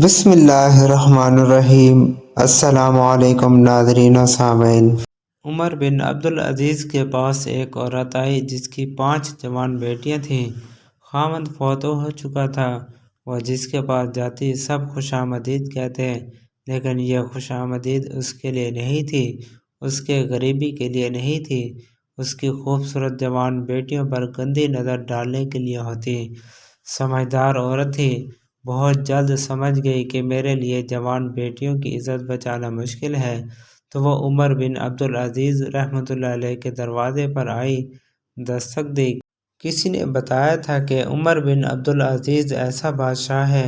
بسم اللہ الرحمن الرحیم۔ السلام علیکم ناظرین و سامعین۔ عمر بن عبدالعزیز کے پاس ایک عورت آئی جس کی 5 جوان بیٹیاں تھیں۔ خاوند فوت ہو چکا تھا۔ وہ جس کے پاس جاتی سب خوش آمدید کہتے، لیکن یہ خوش آمدید اس کے لیے نہیں تھی، اس کے غریبی کے لیے نہیں تھی، اس کی خوبصورت جوان بیٹیوں پر گندی نظر ڈالنے کے لیے ہوتی۔ سمجھدار عورت تھی، بہت جلد سمجھ گئی کہ میرے لیے جوان بیٹیوں کی عزت بچانا مشکل ہے، تو وہ عمر بن عبدالعزیز رحمۃ اللہ علیہ کے دروازے پر آئی، دستک دی۔ کسی نے بتایا تھا کہ عمر بن عبدالعزیز ایسا بادشاہ ہے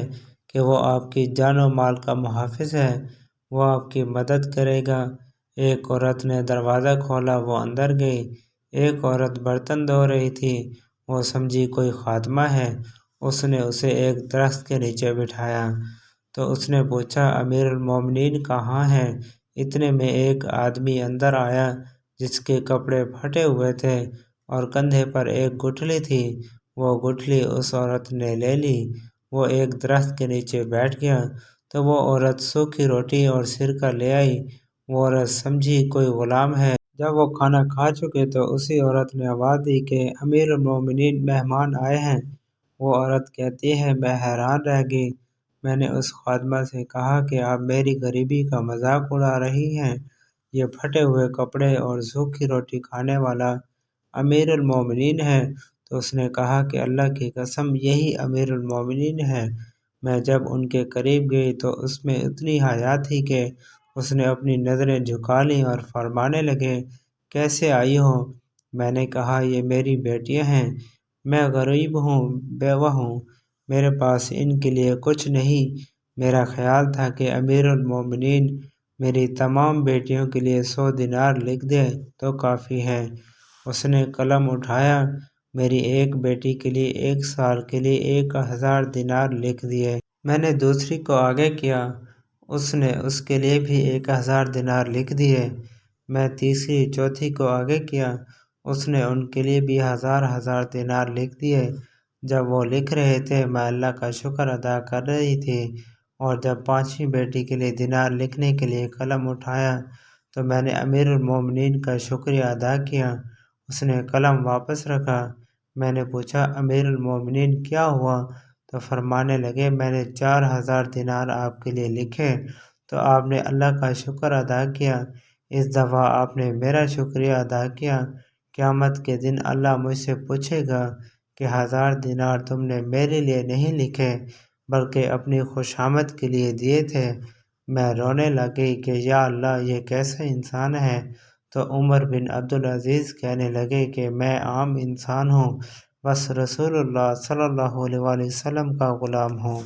کہ وہ آپ کی جان و مال کا محافظ ہے، وہ آپ کی مدد کرے گا۔ ایک عورت نے دروازہ کھولا، وہ اندر گئی۔ ایک عورت برتن دھو رہی تھی، وہ سمجھی کوئی خادمہ ہے۔ اس نے اسے ایک درخت کے نیچے بٹھایا تو اس نے پوچھا، امیر المومنین کہاں ہیں؟ اتنے میں ایک آدمی اندر آیا جس کے کپڑے پھٹے ہوئے تھے اور کندھے پر ایک گٹھلی تھی۔ وہ گٹھلی اس عورت نے لے لی۔ وہ ایک درخت کے نیچے بیٹھ گیا تو وہ عورت سوکھی روٹی اور سرکہ لے آئی۔ وہ عورت سمجھی کوئی غلام ہے۔ جب وہ کھانا کھا چکے تو اسی عورت نے آواز دی کہ امیر المومنین مہمان آئے ہیں۔ وہ عورت کہتی ہے، میں حیران رہ گئی۔ میں نے اس خادمہ سے کہا کہ آپ میری غریبی کا مذاق اڑا رہی ہیں، یہ پھٹے ہوئے کپڑے اور سوکھی روٹی کھانے والا امیر المومنین ہے؟ تو اس نے کہا کہ اللہ کی قسم یہی امیر المومنین ہے۔ میں جب ان کے قریب گئی تو اس میں اتنی حیا تھی کہ اس نے اپنی نظریں جھکا لیں اور فرمانے لگے، کیسے آئی ہو؟ میں نے کہا، یہ میری بیٹیاں ہیں، میں غریب ہوں، بیوہ ہوں، میرے پاس ان کے لیے کچھ نہیں۔ میرا خیال تھا کہ امیر المومنین میری تمام بیٹیوں کے لیے 100 دینار لکھ دے تو کافی ہے۔ اس نے قلم اٹھایا، میری ایک بیٹی کے لیے 1 سال کے لیے 1000 دینار لکھ دیے۔ میں نے دوسری کو آگے کیا، اس نے اس کے لیے بھی 1000 دینار لکھ دیے۔ میں تیسری چوتھی کو آگے کیا، اس نے ان کے لیے بھی 1000 دینار لکھ دیے۔ جب وہ لکھ رہے تھے میں اللہ کا شکر ادا کر رہی تھی، اور جب 5ویں بیٹی کے لیے دینار لکھنے کے لیے قلم اٹھایا تو میں نے امیر المومنین کا شکریہ ادا کیا۔ اس نے قلم واپس رکھا۔ میں نے پوچھا، امیر المومنین کیا ہوا؟ تو فرمانے لگے، میں نے 4000 دینار آپ کے لیے لکھے تو آپ نے اللہ کا شکر ادا کیا۔ اس دفعہ آپ نے میرا شکریہ ادا کیا، قیامت کے دن اللہ مجھ سے پوچھے گا کہ 1000 دینار تم نے میرے لیے نہیں لکھے بلکہ اپنی خوشامد کے لیے دیے تھے۔ میں رونے لگی کہ یا اللہ، یہ کیسا انسان ہے؟ تو عمر بن عبدالعزیز کہنے لگے کہ میں عام انسان ہوں، بس رسول اللہ صلی اللہ علیہ وسلم کا غلام ہوں۔